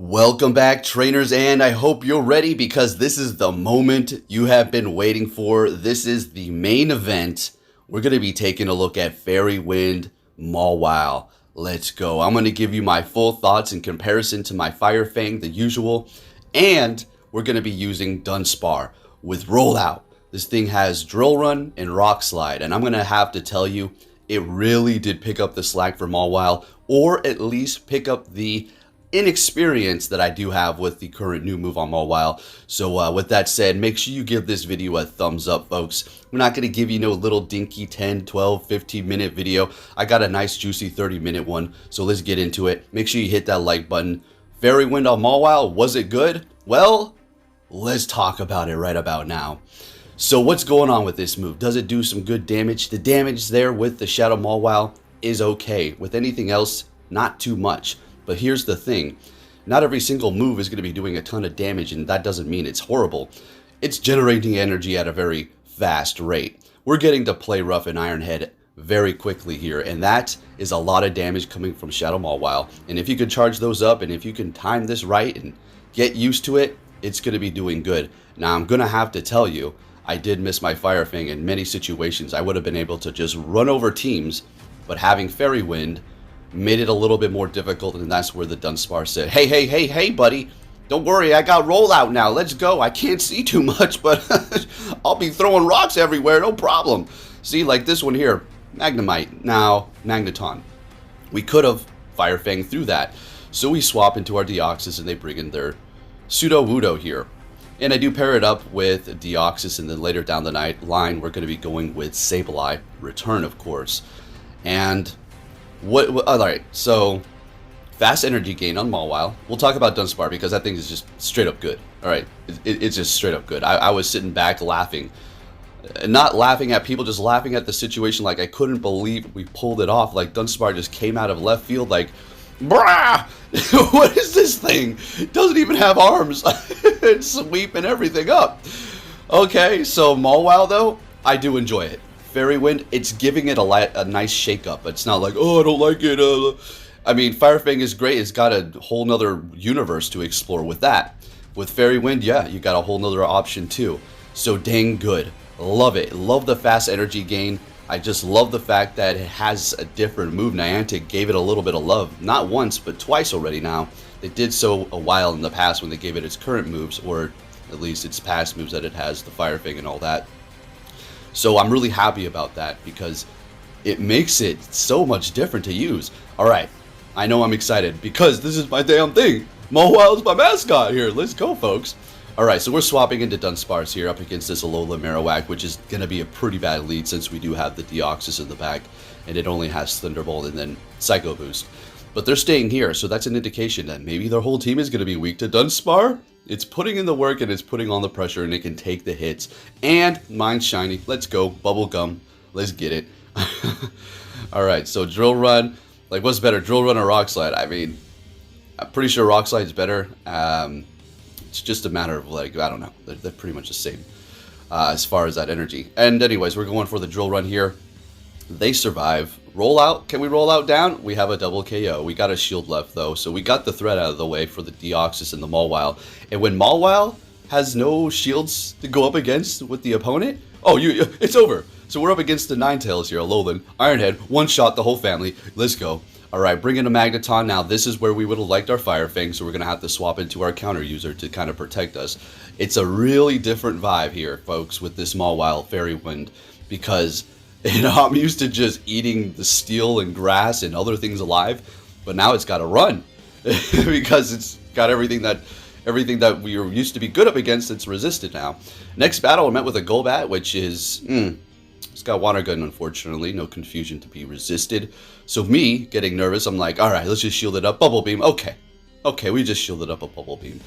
Welcome back, trainers, and I hope you're ready because this is the moment you have been waiting for. This is the main event. We're going to be taking a look at Fairy Wind Mawile. Let's go. I'm going to give you my full thoughts in comparison to my Fire Fang, the usual, and we're going to be using Dunsparce with Rollout. This thing has Drill Run and Rock Slide, and I'm going to have to tell you, it really did pick up the slack for Mawile, or at least pick up the inexperience that I do have with the current new move on Mawile. So with that said, make sure you give this video a thumbs up, folks. We're not going to give you no little dinky 10, 12, 15 minute video. I got a nice juicy 30-minute one, so let's get into it. Make sure you hit that like button. Fairy Wind on Mawile, was it good? Well, let's talk about it right about now. So what's going on with this move? Does it do some good damage? The damage there with the Shadow Mawile is okay. With anything else, not too much. But here's the thing, not every single move is going to be doing a ton of damage, and that doesn't mean it's horrible. It's generating energy at a very fast rate. We're getting to play rough and Iron Head very quickly here, and that is a lot of damage coming from Shadow Mawile. And if you can charge those up, and if you can time this right and get used to it, it's going to be doing good. Now, I'm going to have to tell you, I did miss my Fire Fang in many situations. I would have been able to just run over teams, but having Fairy Wind made it a little bit more difficult, and that's where the Dunsparce said, hey, buddy, don't worry, I got Rollout now, let's go. I can't see too much, but I'll be throwing rocks everywhere, no problem. See, like this one here, Magnemite, now Magneton. We could have Fire Fang through that, so we swap into our Deoxys, and they bring in their Sudowoodo here. And I do pair it up with Deoxys, and then later down the line, we're going to be going with Sableye, Return, of course. And alright, so fast energy gain on Mawile. We'll talk about Dunsparce because that thing is just straight up good. Alright, it's just straight up good. I was sitting back laughing. Not laughing at people, just laughing at the situation. Like, I couldn't believe we pulled it off. Like, Dunsparce just came out of left field like, brah! What is this thing? It doesn't even have arms. It's sweeping everything up. Okay, so Mawile, though, I do enjoy it. Fairy Wind, it's giving it a nice shake-up. It's not like, oh, I don't like it. I mean, Fire Fang is great. It's got a whole nother universe to explore with that. With Fairy Wind, yeah, you got a whole nother option too. So dang good. Love it. Love the fast energy gain. I just love the fact that it has a different move. Niantic gave it a little bit of love. Not once, but twice already now. They did so a while in the past when they gave it its current moves, or at least its past moves that it has, the Fire Fang and all that. So I'm really happy about that because it makes it so much different to use. Alright, I know I'm excited because this is my damn thing. Mawile is my mascot here. Let's go, folks. Alright, so we're swapping into Dunsparce here up against this Alola Marowak, which is going to be a pretty bad lead since we do have the Deoxys in the back, and it only has Thunderbolt and then Psycho Boost. But they're staying here, so that's an indication that maybe their whole team is going to be weak to Dunsparce. It's putting in the work and it's putting on the pressure, and it can take the hits. And mine's shiny. Let's go. Bubblegum. Let's get it. Alright, so Drill Run. Like, what's better, Drill Run or Rock Slide? I mean, I'm pretty sure Rock Slide is better. It's just a matter of, like, I don't know. They're pretty much the same as far as that energy. And anyways, we're going for the Drill Run here. They survive. Rollout. Can we roll out down? We have a double KO. We got a shield left, though. So we got the threat out of the way for the Deoxys and the Mawile. And when Mawile has no shields to go up against with the opponent, oh, it's over. So we're up against the Ninetales here. Alolan, Iron Head, one shot, the whole family. Let's go. Alright, bring in a Magneton. Now, this is where we would have liked our Fire Fang, so we're going to have to swap into our counter user to kind of protect us. It's a really different vibe here, folks, with this Mawile Fairy Wind, because you know, I'm used to just eating the steel and grass and other things alive, but now it's got to run because it's got everything that we were used to be good up against. It's resisted now. Next battle, I met with a Golbat, which is it's got Water Gun, unfortunately, no confusion to be resisted. So me getting nervous, I'm like, all right, let's just shield it up. Bubble Beam, okay, we just shielded up a Bubble Beam.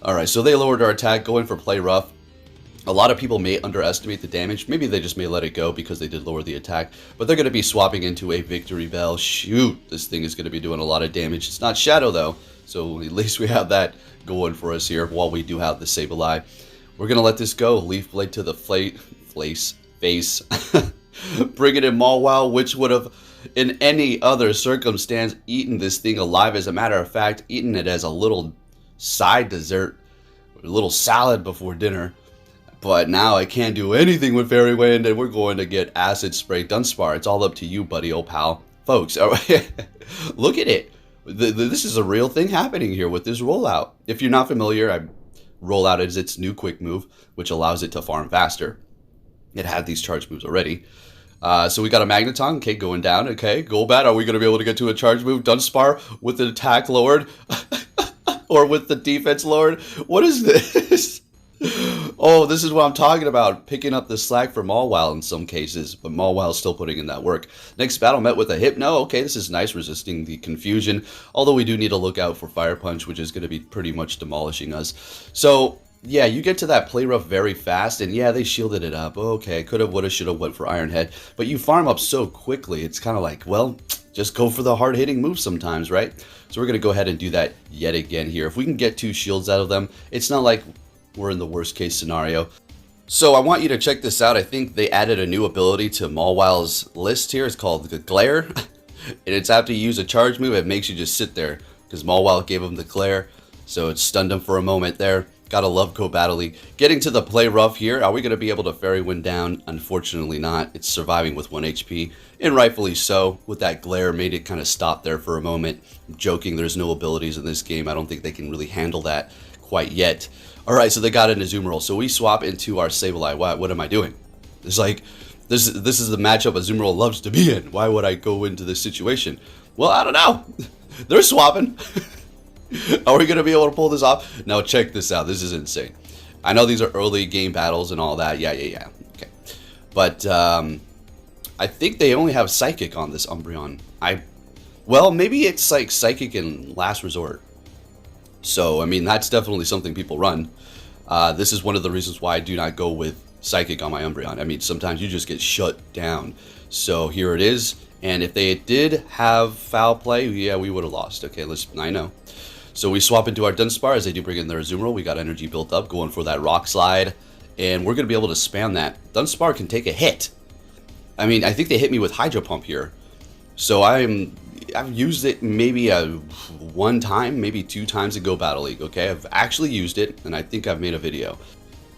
All right, so they lowered our attack, going for Play Rough. A lot of people may underestimate the damage. Maybe they just may let it go because they did lower the attack. But they're going to be swapping into a Victory Bell. Shoot, this thing is going to be doing a lot of damage. It's not Shadow, though. So at least we have that going for us here while we do have the Sableye. We're going to let this go. Leaf Blade to the face. Bring it in Mawile, which would have, in any other circumstance, eaten this thing alive. As a matter of fact, eaten it as a little side dessert, a little salad before dinner. But now I can't do anything with Fairy Wind, and we're going to get Acid Spray Dunsparce. It's all up to you, buddy, old pal. Folks, look at it. This is a real thing happening here with this rollout. If you're not familiar, rollout is its new quick move, which allows it to farm faster. It had these charge moves already. So we got a Magneton, okay, going down, okay. Golbat, are we going to be able to get to a charge move? Dunsparce with the attack lowered? Or with the defense lowered? What is this? Oh, this is what I'm talking about. Picking up the slack for Mawile in some cases, but Mawile still putting in that work. Next battle met with a Hypno. Okay, this is nice, resisting the confusion. Although we do need to look out for Fire Punch, which is going to be pretty much demolishing us. So yeah, you get to that play rough very fast, and yeah, they shielded it up. Okay, could have, would have, should have went for Iron Head, but you farm up so quickly, it's kind of like, well, just go for the hard-hitting moves sometimes, right? So we're going to go ahead and do that yet again here. If we can get 2 shields out of them, it's not like we're in the worst-case scenario. So I want you to check this out. I think they added a new ability to Mawile's list here. It's called the Glare, and it's after you use a charge move, it makes you just sit there, because Mawile gave him the Glare, so it stunned him for a moment there. Gotta love Co-Battley. Getting to the play rough here. Are we going to be able to Fairy Wind down? Unfortunately not. It's surviving with 1 HP, and rightfully so. With that Glare, made it kind of stop there for a moment. I'm joking, there's no abilities in this game. I don't think they can really handle that quite yet. Alright, so they got an Azumarill. So we swap into our Sableye. What am I doing? It's like, this is the matchup Azumarill loves to be in. Why would I go into this situation? Well, I don't know. They're swapping. Are we going to be able to pull this off? Now check this out. This is insane. I know these are early game battles and all that. Yeah. Okay. But I think they only have Psychic on this Umbreon. Well, maybe it's like Psychic in Last Resort. So, I mean, that's definitely something people run. This is one of the reasons why I do not go with Psychic on my Umbreon. I mean, sometimes you just get shut down. So here it is. And if they did have foul play, yeah, we would have lost. Okay, I know. So we swap into our Dunsparce as they do bring in their Azumarill. We got energy built up, going for that Rock Slide. And we're going to be able to spam that. Dunsparce can take a hit. I mean, I think they hit me with Hydro Pump here. So I've used it maybe one time, maybe 2 times in Go Battle League, okay? I've actually used it, and I think I've made a video.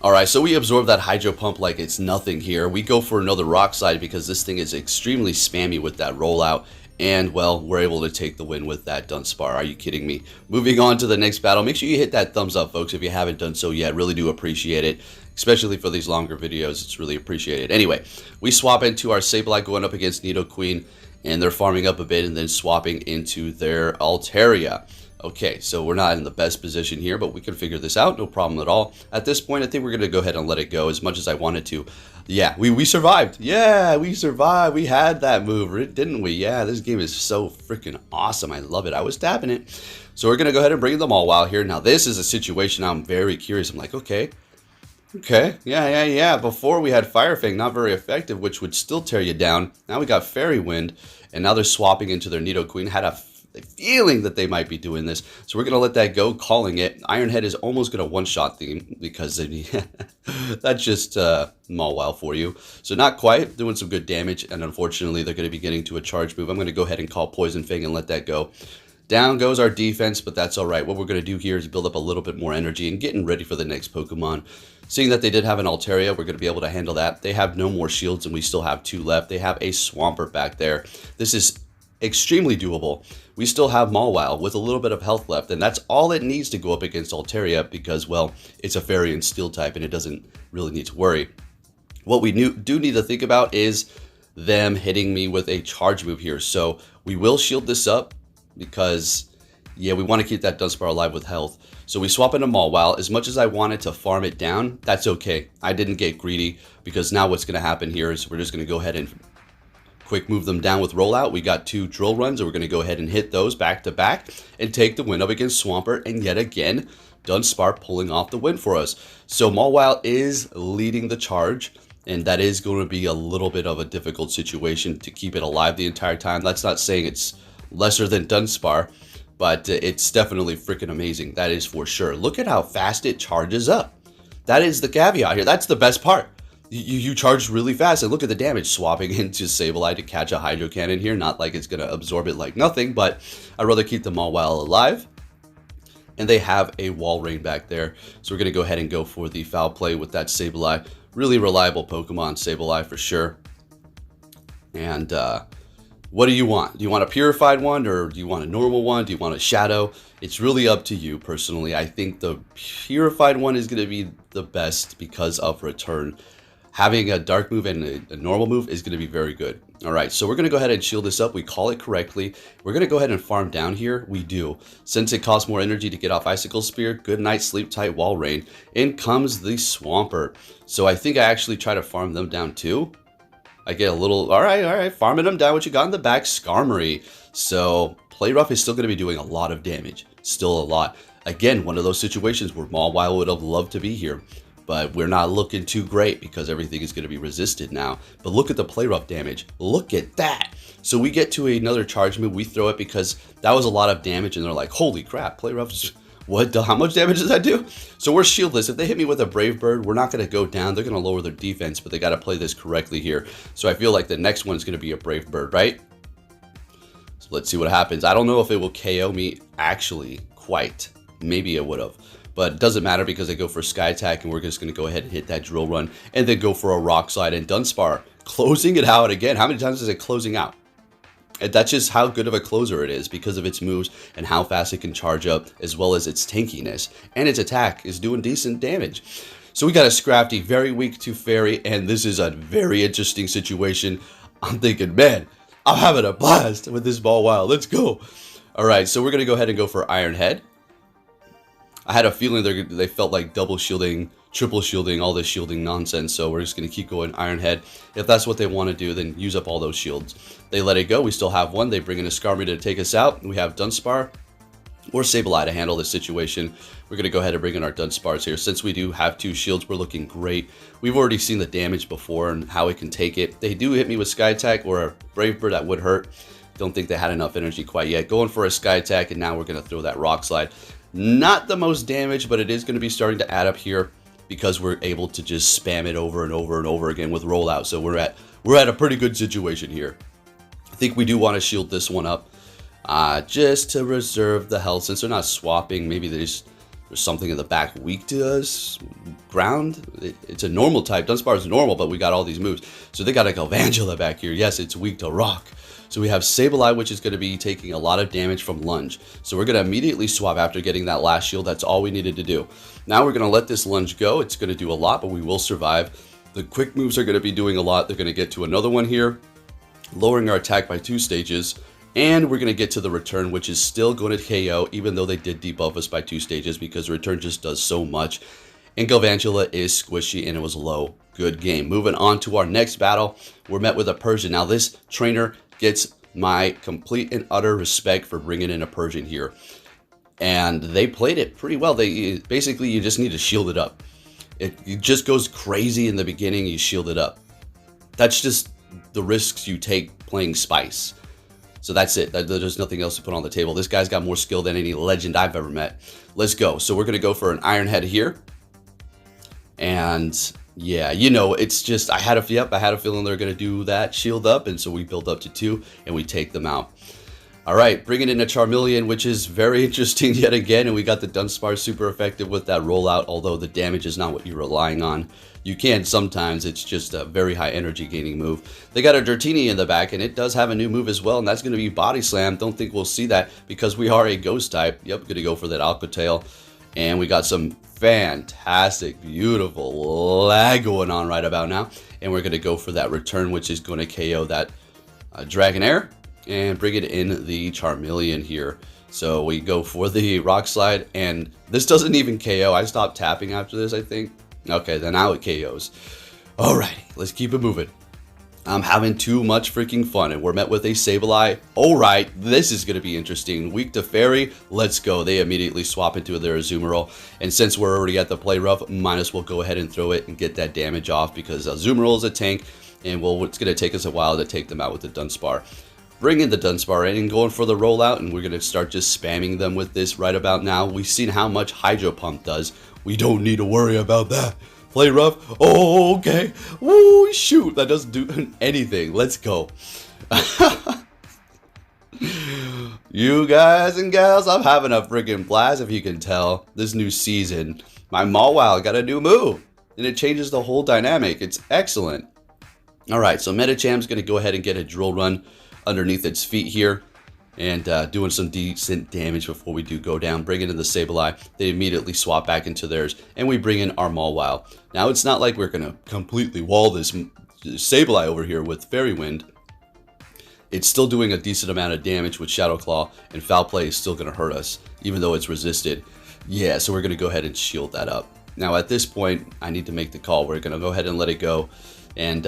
Alright, so we absorb that Hydro Pump like it's nothing here. We go for another Rock Slide because this thing is extremely spammy with that rollout. And, well, we're able to take the win with that Dunsparce. Are you kidding me? Moving on to the next battle. Make sure you hit that thumbs up, folks, if you haven't done so yet. Really do appreciate it. Especially for these longer videos. It's really appreciated. Anyway, we swap into our Sableye going up against Nidoqueen. And they're farming up a bit and then swapping into their Altaria. Okay, so we're not in the best position here, but we can figure this out. No problem at all. At this point, I think we're going to go ahead and let it go as much as I wanted to. Yeah, we survived. Yeah, we survived. We had that move, didn't we? Yeah, this game is so freaking awesome. I love it. I was tapping it. So we're going to go ahead and bring them all Mawile here. Now, this is a situation I'm very curious. I'm like, okay, yeah. Before we had Fire Fang, not very effective, which would still tear you down. Now we got Fairy Wind, and now they're swapping into their Nidoqueen. Had a feeling that they might be doing this, so we're going to let that go, calling it. Iron Head is almost going to one-shot them because that's just Mawile for you. So not quite, doing some good damage, and unfortunately they're going to be getting to a charge move. I'm going to go ahead and call Poison Fang and let that go. Down goes our defense, but that's all right. What we're going to do here is build up a little bit more energy and getting ready for the next Pokemon. Seeing that they did have an Altaria, we're going to be able to handle that. They have no more shields, and we still have 2 left. They have a Swampert back there. This is extremely doable. We still have Mawile with a little bit of health left, and that's all it needs to go up against Altaria because, well, it's a Fairy and Steel type, and it doesn't really need to worry. What we do need to think about is them hitting me with a charge move here. So we will shield this up because, yeah, we want to keep that Dunsparce alive with health. So we swap into Mawile. As much as I wanted to farm it down, that's okay. I didn't get greedy because now what's going to happen here is we're just going to go ahead and quick move them down with Rollout. We got 2 drill runs, and we're going to go ahead and hit those back to back and take the win up against Swampert. And yet again, Dunsparce pulling off the win for us. So Mawile is leading the charge, and that is going to be a little bit of a difficult situation to keep it alive the entire time. That's not saying it's lesser than Dunsparce, but it's definitely freaking amazing. That is for sure. Look at how fast it charges up. That is the caveat here. That's the best part. You charge really fast, and look at the damage swapping into Sableye to catch a Hydro Cannon here. Not like it's going to absorb it like nothing, but I'd rather keep the Mawile alive. And they have a wall rain back there. So we're going to go ahead and go for the foul play with that Sableye. Really reliable Pokemon, Sableye for sure. And what do you want? Do you want a purified one, or do you want a normal one? Do you want a shadow? It's really up to you personally. I think the purified one is going to be the best because of return. Having a dark move and a normal move is going to be very good. All right, so we're going to go ahead and shield this up. We call it correctly. We're going to go ahead and farm down here. We do. Since it costs more energy to get off Icicle Spear, good night, sleep tight, wall rain. In comes the Swampert. So I think I actually try to farm them down too. I get a little, all right, farming them down. What you got in the back? Skarmory. So Play Rough is still going to be doing a lot of damage. Still a lot. Again, one of those situations where Mawile would have loved to be here. But we're not looking too great because everything is going to be resisted now. But look at the Play Rough damage. Look at that. So we get to another charge move. We throw it because that was a lot of damage. And they're like, holy crap, Play Rough's... What? How much damage does that do? So we're shieldless. If they hit me with a Brave Bird, we're not going to go down. They're going to lower their defense, but they got to play this correctly here. So I feel like the next one is going to be a Brave Bird, right? So let's see what happens. I don't know if it will KO me actually quite. Maybe it would have. But it doesn't matter because they go for Sky Attack, and we're just going to go ahead and hit that Drill Run and then go for a Rock Slide. And Dunsparce closing it out again. How many times is it closing out? And that's just how good of a closer it is because of its moves and how fast it can charge up, as well as its tankiness. And its attack is doing decent damage. So we got a Scrafty, very weak to Fairy, and this is a very interesting situation. I'm thinking, man, I'm having a blast with this Mawile. Let's go. All right, so we're going to go ahead and go for Iron Head. I had a feeling they felt like double shielding, triple shielding, all this shielding nonsense. So we're just going to keep going Iron Head. If that's what they want to do, then use up all those shields. They let it go. We still have one. They bring in a Skarmory to take us out. We have Dunsparce or Sableye to handle this situation. We're going to go ahead and bring in our Dunsparce here. Since we do have two shields, we're looking great. We've already seen the damage before and how it can take it. They do hit me with Sky Attack or a Brave Bird that would hurt. Don't think they had enough energy quite yet. Going for a Sky Attack, and now we're going to throw that Rock Slide. Not the most damage, but it is going to be starting to add up here because we're able to just spam it over and over and over again with Rollout. So we're at a pretty good situation here. I think we do want to shield this one up just to reserve the health. Since they're not swapping, maybe there's something in the back weak to us. Ground, it's a normal type. Dunsparce is normal, but we got all these moves. So they got a Galvantula back here. Yes, it's weak to rock. So we have Sableye, which is going to be taking a lot of damage from Lunge. So we're going to immediately swap after getting that last shield. That's all we needed to do. Now we're going to let this Lunge go. It's going to do a lot, but we will survive. The quick moves are going to be doing a lot. They're going to get to another one here, lowering our attack by 2 stages. And we're going to get to the return, which is still going to KO, even though they did debuff us by 2 stages, because the return just does so much. And Galvantula is squishy, and it was low. Good game. Moving on to our next battle, we're met with a Persian. Now this trainer gets my complete and utter respect for bringing in a Persian here. And they played it pretty well. Basically, you just need to shield it up. It just goes crazy in the beginning, you shield it up. That's just the risks you take playing Spice. So that's it. There's nothing else to put on the table. This guy's got more skill than any legend I've ever met. Let's go. So we're going to go for an Iron Head here. And yeah, you know, it's just, I had a feeling they're going to do that shield up. And so we build up to 2 and we take them out. All right, bringing in a Charmeleon, which is very interesting yet again. And we got the Dunsparce super effective with that rollout, although the damage is not what you're relying on. You can sometimes, it's just a very high energy gaining move. They got a Dratini in the back, and it does have a new move as well, and that's going to be Body Slam. Don't think we'll see that because we are a Ghost type. Yep, going to go for that Aqua Tail. And we got some fantastic, beautiful lag going on right about now. And we're going to go for that return, which is going to KO that Dragonair and bring it in the Charmeleon here. So we go for the Rock Slide, and this doesn't even KO. I stopped tapping after this, I think. Okay, then now it KOs. Alrighty, let's keep it moving. I'm having too much freaking fun, and we're met with a Sableye. Alright, this is going to be interesting. Weak to Fairy, let's go. They immediately swap into their Azumarill, and since we're already at the play rough, might as well go ahead and throw it and get that damage off, because Azumarill is a tank, and it's going to take us a while to take them out with the Dunsparce. Bring in the Dunsparce in and going for the rollout, and we're going to start just spamming them with this right about now. We've seen how much Hydro Pump does. We don't need to worry about that. Play rough. Oh, okay. Woo, shoot. That doesn't do anything. Let's go. You guys and gals, I'm having a freaking blast if you can tell. This new season, my Mawile got a new move, and it changes the whole dynamic. It's excellent. Alright, so Medicham's going to go ahead and get a drill run underneath its feet here. And doing some decent damage before we do go down. Bring in the Sableye. They immediately swap back into theirs. And we bring in our Mawile. Now, it's not like we're going to completely wall this Sableye over here with Fairy Wind. It's still doing a decent amount of damage with Shadow Claw. And Foul Play is still going to hurt us, even though it's resisted. Yeah, so we're going to go ahead and shield that up. Now, at this point, I need to make the call. We're going to go ahead and let it go. And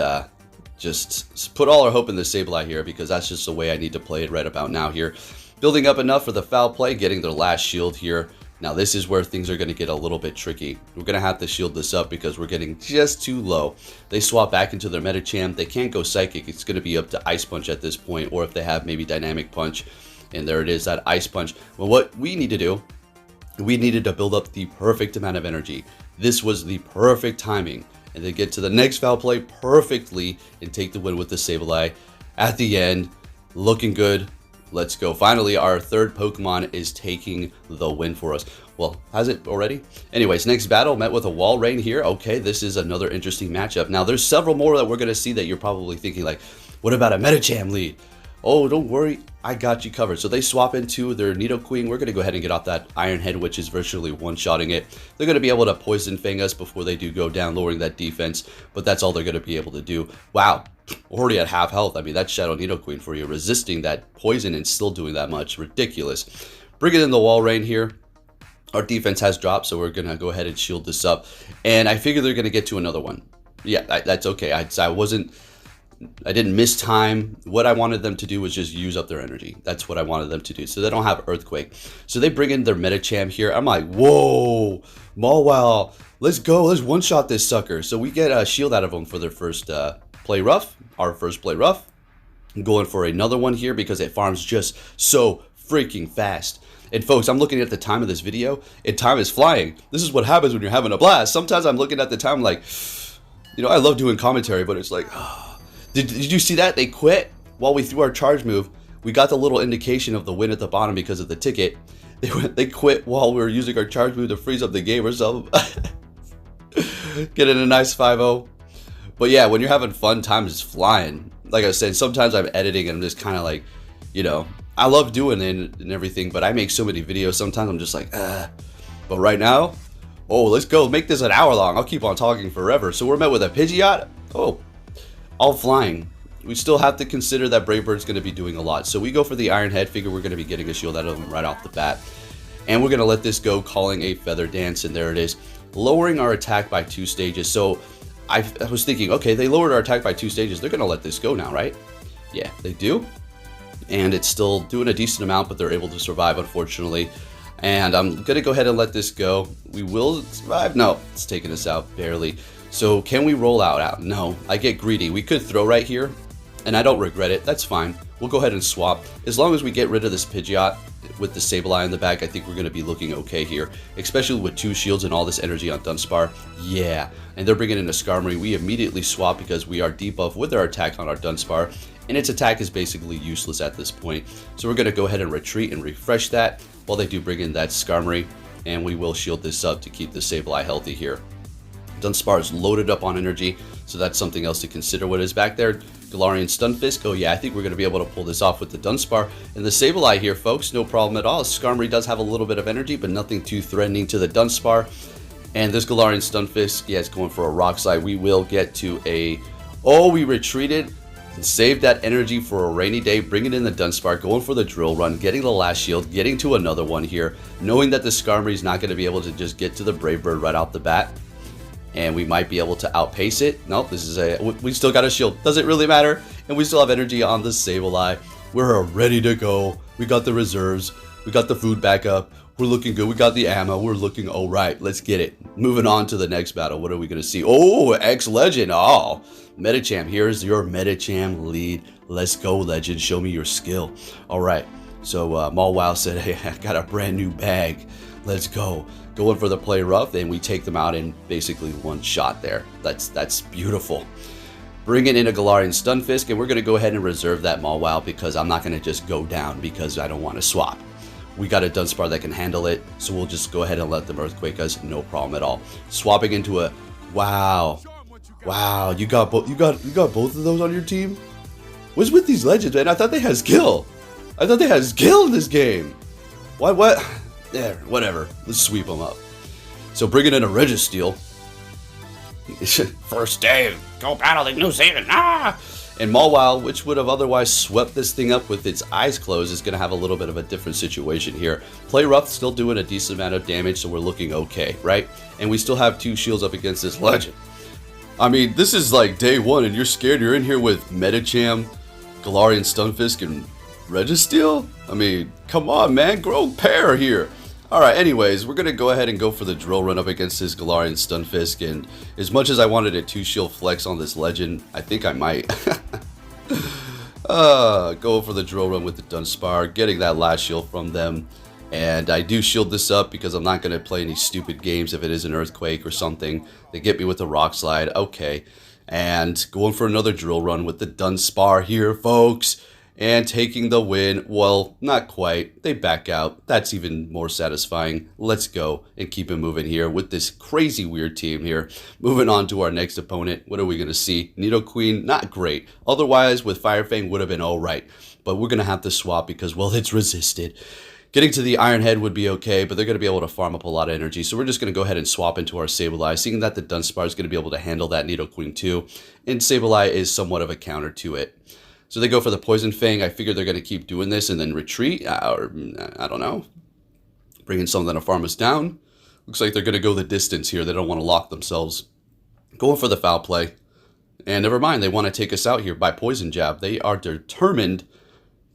just put all our hope in the Sableye here, because that's just the way I need to play it right about now here. Building up enough for the Foul Play, getting their last shield here. Now this is where things are going to get a little bit tricky. We're going to have to shield this up because we're getting just too low. They swap back into their Medicham. They can't go Psychic. It's going to be up to Ice Punch at this point, or if they have maybe Dynamic Punch. And there it is, that Ice Punch. Well, what we need to do, we needed to build up the perfect amount of energy. This was the perfect timing. And then get to the next Foul Play perfectly and take the win with the Sableye at the end. Looking good. Let's go. Finally, our third Pokemon is taking the win for us. Well, has it already? Anyways, next battle met with a Walrein here. Okay, this is another interesting matchup. Now, there's several more that we're going to see that you're probably thinking like, what about a Medicham lead? Oh, don't worry, I got you covered. So they swap into their Nidoqueen. We're going to go ahead and get off that Iron Head, which is virtually one-shotting it. They're going to be able to Poison Fang us before they do go down, lowering that defense. But that's all they're going to be able to do. Wow, already at half health. I mean, that's Shadow Nidoqueen for you, resisting that poison and still doing that much. Ridiculous. Bringing in the Walrein here. Our defense has dropped, so we're going to go ahead and shield this up. And I figure they're going to get to another one. Yeah, that's okay. I didn't miss time. What I wanted them to do was just use up their energy. That's what I wanted them to do. So they don't have Earthquake. So they bring in their Medicham here. I'm like, whoa, Mawile, let's go. Let's one-shot this sucker. So we get a shield out of them for their first play rough. Our first play rough. I'm going for another one here because it farms just so freaking fast. And folks, I'm looking at the time of this video, and time is flying. This is what happens when you're having a blast. Sometimes I'm looking at the time like, you know, I love doing commentary, but it's like, Did you see that? They quit while we threw our charge move. We got the little indication of the win at the bottom because of the ticket. They quit while we were using our charge move to freeze up the game or something. Getting a nice 5-0. But yeah, when you're having fun, time is flying. Like I said, sometimes I'm editing and I'm just kind of like, you know, I love doing it and everything, but I make so many videos. Sometimes I'm just like, But right now, oh, let's go. Make this an hour long. I'll keep on talking forever. So we're met with a Pidgeot. Oh. All flying. We still have to consider that Brave Bird's going to be doing a lot. So we go for the Iron Head. Figure we're going to be getting a shield out of him right off the bat. And we're going to let this go, calling a Feather Dance. And there it is. Lowering our attack by 2 stages. So I was thinking, okay, they lowered our attack by 2 stages. They're going to let this go now, right? Yeah, they do. And it's still doing a decent amount, but they're able to survive, unfortunately. And I'm going to go ahead and let this go. We will survive. No, it's taking us out barely. So can we roll out? No, I get greedy. We could throw right here, and I don't regret it. That's fine. We'll go ahead and swap. As long as we get rid of this Pidgeot with the Sableye in the back, I think we're going to be looking okay here, especially with 2 shields and all this energy on Dunsparce. Yeah, and they're bringing in a Skarmory. We immediately swap because we are debuff with our attack on our Dunsparce, and its attack is basically useless at this point. So we're going to go ahead and retreat and refresh that while they do bring in that Skarmory, and we will shield this up to keep the Sableye healthy here. Dunsparce is loaded up on energy, so that's something else to consider. What is back there? Galarian Stunfisk. Oh yeah, I think we're going to be able to pull this off with the Dunsparce. And the Sableye here, folks, no problem at all. Skarmory does have a little bit of energy, but nothing too threatening to the Dunsparce. And this Galarian Stunfisk, yeah, it's going for a Rock Slide. We will get to a... Oh, we retreated and saved that energy for a rainy day, bringing in the Dunsparce, going for the Drill Run, getting the last shield, getting to another one here, knowing that the Skarmory is not going to be able to just get to the Brave Bird right off the bat. And we might be able to outpace it. Nope, this is we still got a shield. Doesn't really matter. And we still have energy on the Sableye. We're ready to go. We got the reserves. We got the food back up. We're looking good. We got the ammo. We're looking all right. Let's get it. Moving on to the next battle. What are we going to see? Oh, X-Legend. Oh, Medicham. Here's your Medicham lead. Let's go, Legend. Show me your skill. All right. So Mawile said, hey, I got a brand new bag. Let's go. Going for the play rough, and we take them out in basically one shot there. That's beautiful. Bringing in a Galarian Stunfisk, and we're going to go ahead and reserve that Mawile because I'm not going to just go down because I don't want to swap. We got a Dunsparce that can handle it, so we'll just go ahead and let them Earthquake us, no problem at all. Swapping into a wow, you got both of those on your team. What's with these legends, man? I thought they had skill. I thought they had skill in this game. What? There, whatever. Let's sweep them up. So bringing in a Registeel. First day, go battle the new season. And Mawile, which would have otherwise swept this thing up with its eyes closed, is going to have a little bit of a different situation here. Play Rough still doing a decent amount of damage, so we're looking okay, right? And we still have 2 shields up against this legend. I mean, this is like day 1, and you're scared. You're in here with Medicham, Galarian Stunfisk, and Registeel? I mean, come on, man. Grow pair here. Alright, anyways, we're going to go ahead and go for the drill run up against this Galarian Stunfisk, and as much as I wanted a 2-shield flex on this legend, I think I might. Go for the drill run with the Dunsparce, getting that last shield from them, and I do shield this up because I'm not going to play any stupid games if it is an Earthquake or something. They get me with the Rock Slide, okay, and going for another drill run with the Dunsparce here, folks. And taking the win. Well, not quite. They back out. That's even more satisfying. Let's go and keep it moving here with this crazy weird team here. Moving on to our next opponent. What are we going to see? Nidoqueen, not great. Otherwise, with Firefang would have been alright. But we're going to have to swap because, well, it's resisted. Getting to the Iron Head would be okay, but they're going to be able to farm up a lot of energy. So we're just going to go ahead and swap into our Sableye, seeing that the Dunsparce is going to be able to handle that Nidoqueen too. And Sableye is somewhat of a counter to it. So they go for the Poison Fang. I figure they're going to keep doing this and then retreat, or I don't know. Bring in something to farm us down. Looks like they're going to go the distance here. They don't want to lock themselves. Going for the foul play. And never mind, they want to take us out here by Poison Jab. They are determined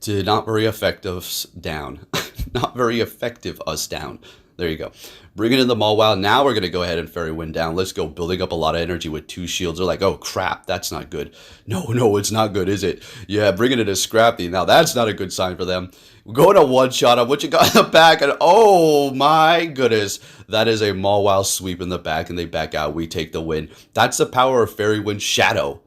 to not very effective us down. Not very effective us down. There you go. Bringing in the Mawile. Now we're going to go ahead and Fairy Wind down. Let's go. Building up a lot of energy with 2 shields. They're like, oh, crap. That's not good. No, it's not good, is it? Yeah, bringing it to Scrappy. Now, that's not a good sign for them. We're going to one-shot up. What you got in the back? And oh, my goodness. That is a Mawile sweep in the back, and they back out. We take the win. That's the power of Fairy Wind Shadow.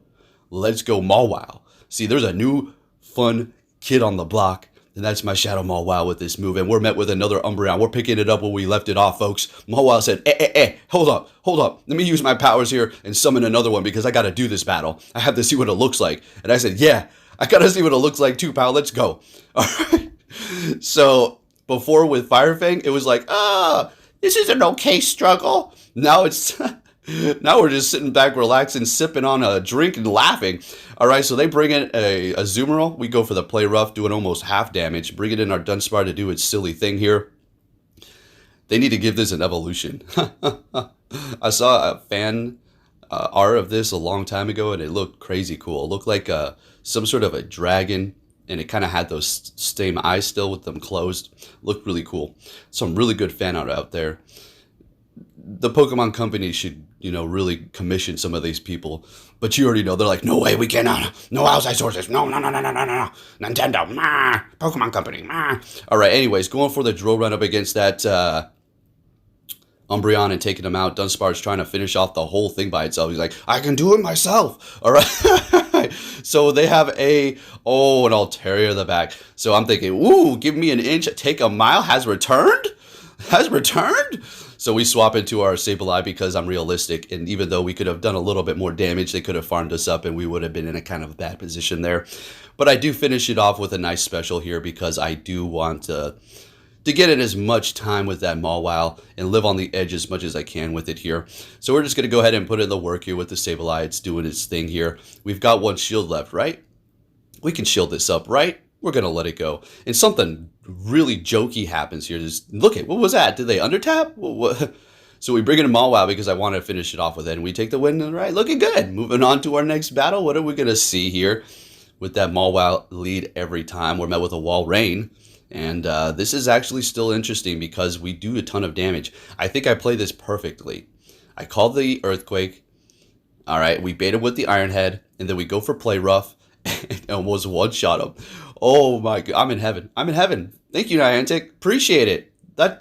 Let's go, Mawile. See, there's a new, fun kid on the block. And that's my Shadow Mawile with this move. And we're met with another Umbreon. We're picking it up where we left it off, folks. Mawile said, hold up. Let me use my powers here and summon another one because I got to do this battle. I have to see what it looks like. And I said, yeah, I got to see what it looks like too, pal. Let's go. All right. So before with Firefang, it was like, this is an okay struggle. Now it's... Now we're just sitting back, relaxing, sipping on a drink and laughing. All right, so they bring in a Azumarill. We go for the Play Rough, doing almost half damage. Bringing in our Dunsparce to do its silly thing here. They need to give this an evolution. I saw a fan art of this a long time ago, and it looked crazy cool. It looked like some sort of a dragon, and it kind of had those same eyes still with them closed. Looked really cool. Some really good fan art out there. The Pokemon Company should, really commission some of these people. But you already know, they're like, no way, we cannot. No outside sources. No. Nintendo. Pokemon Company. All right, anyways, going for the drill run up against that Umbreon and taking him out. Dunsparce trying to finish off the whole thing by itself. He's like, I can do it myself. All right. So they have an Altaria in the back. So I'm thinking, ooh, give me an inch, take a mile. Has returned. So we swap into our Sableye because I'm realistic, and even though we could have done a little bit more damage, they could have farmed us up and we would have been in a kind of bad position there. But I do finish it off with a nice special here because I do want to get in as much time with that Mawile and live on the edge as much as I can with it here. So we're just going to go ahead and put in the work here with the Sableye. It's doing its thing here. We've got 1 shield left, right? We can shield this up, right? We're going to let it go. And something really jokey happens here. Just look at, what was that? Did they undertap? What? So we bring in a Mawile because I want to finish it off with it. And we take the win, right? Looking good. Moving on to our next battle. What are we going to see here? With that Mawile lead every time. We're met with a Wall Rain. And this is actually still interesting because we do a ton of damage. I think I play this perfectly. I call the Earthquake. All right. We bait him with the Iron Head. And then we go for Play Rough. And almost one-shot him. Oh my God, I'm in heaven. Thank you, Niantic. Appreciate it.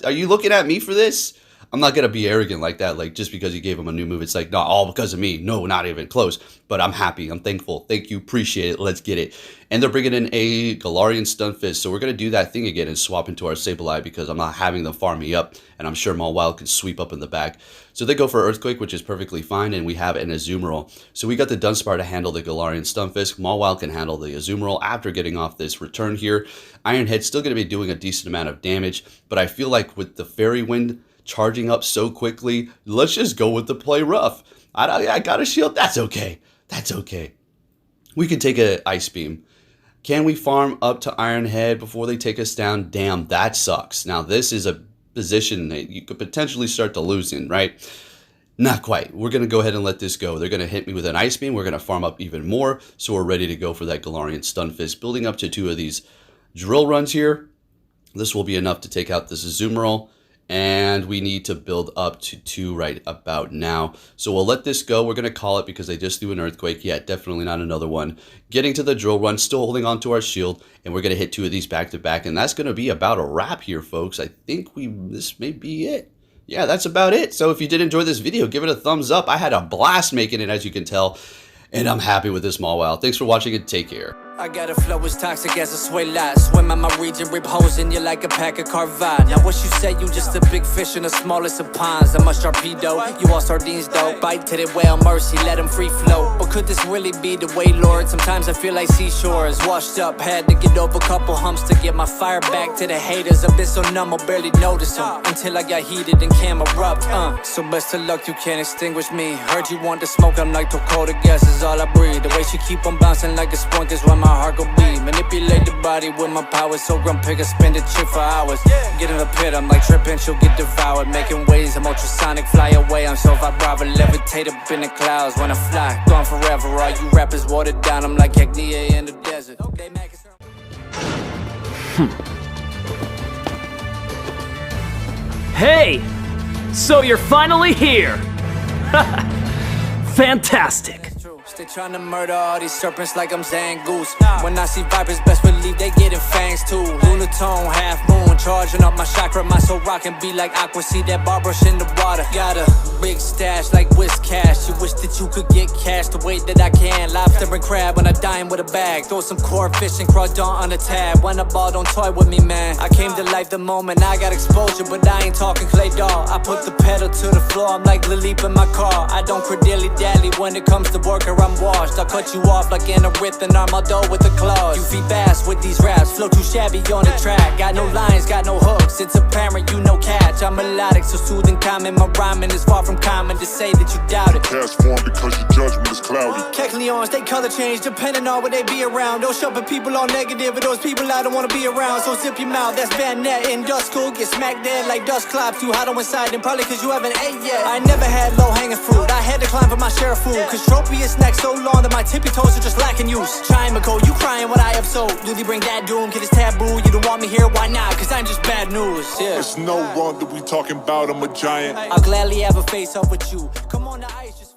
Are you looking at me for this? I'm not going to be arrogant like that. Like, just because you gave him a new move, it's like, no, all because of me. No, not even close. But I'm happy. I'm thankful. Thank you. Appreciate it. Let's get it. And they're bringing in a Galarian Stunfisk. So we're going to do that thing again and swap into our Sableye because I'm not having them farm me up. And I'm sure Mawile can sweep up in the back. So they go for Earthquake, which is perfectly fine. And we have an Azumarill. So we got the Dunsparce to handle the Galarian Stunfisk. Mawile can handle the Azumarill after getting off this return here. Iron Head's still going to be doing a decent amount of damage. But I feel like with the Fairy Wind charging up so quickly, let's just go with the play rough. I got a shield. That's okay. That's okay. We can take an Ice Beam. Can we farm up to Iron Head before they take us down? Damn, that sucks. Now, this is a position that you could potentially start to lose in, right? Not quite. We're going to go ahead and let this go. They're going to hit me with an Ice Beam. We're going to farm up even more. So we're ready to go for that Galarian Stunfisk. Building up to 2 of these drill runs here. This will be enough to take out this Azumarill. And we need to build up to 2 right about now. So we'll let this go. We're going to call it because they just threw an Earthquake. Yeah, definitely not another one. Getting to the drill run, still holding on to our shield. And we're going to hit 2 of these back to back. And that's going to be about a wrap here, folks. I think this may be it. Yeah, that's about it. So if you did enjoy this video, give it a thumbs up. I had a blast making it, as you can tell. And I'm happy with this Mawile. Thanks for watching and take care. I got a flow as toxic as a sway light. Swim in my region, rip holes in you like a pack of Carvad. Now what you say, you just a big fish in the smallest of ponds. I'm a Sharpedo, you all sardines though. Bite to the whale, mercy, let them free flow. Or could this really be the way, Lord? Sometimes I feel like seashores, washed up. Had to get over a couple humps to get my fire back to the haters. I've been so numb, I barely notice them until I got heated and came erupt. So best of luck, you can't extinguish me. Heard you want to smoke, I'm like Dakota gas is all I breathe. The way she keep on bouncing like a spunk is when my heart go beat. Manipulate the body with my power, so rum pick a spin the chick for hours. Get in the pit, I'm like tripping, she'll get devoured. Making waves, I'm ultrasonic, fly away. I'm so vibrant, levitate up in the clouds when I fly. Gone forever, all you rappers watered down. I'm like Agnia in the desert. Hey! So you're finally here! Fantastic! They tryna murder all these serpents like I'm Zangoose. When I see vipers, best believe they getting fangs too. Lunatone, half moon, charging up my chakra. My soul rockin' be like aqua, see that bar brush in the water. Got a big stash like whisk cash. You wish that you could get cash the way that I can. Lobster and crab when I dine with a bag. Throw some core fish and crawdon on the tab. When a ball, don't toy with me, man. I came to life the moment I got exposure, but I ain't talking clay doll. I put the pedal to the floor, I'm like Lil Leap in my car. I don't dilly dally when it comes to work, or I'm washed. I'll cut you off like an Aryth Armado with the claws. You feed bass with these raps, flow too shabby on the track. Got no lines, got no hooks, it's apparent you no catch. I'm melodic, so soothing, common. My rhyming is far from common to say that you doubt it. Cast form because your judgment is cloudy. Kecleons, they color change depending on where they be around. Don't shove at people all negative, but those people I don't wanna be around. So zip your mouth, that's bayonet in dust school. Get smacked dead like dust clops. You hide on inside, and probably cause you haven't ate yet. I never had low hanging fruit, I had to climb for my share of food. Cause trophy is next so long that my tippy toes are just lacking use. Chimico, you crying when I episode. Really bring that doom, kid, it's taboo. You don't want me here, why not? Cause I'm just bad news, yeah. It's no wonder we talking about I'm a giant. I'll gladly have a face up with you. Come on the ice, just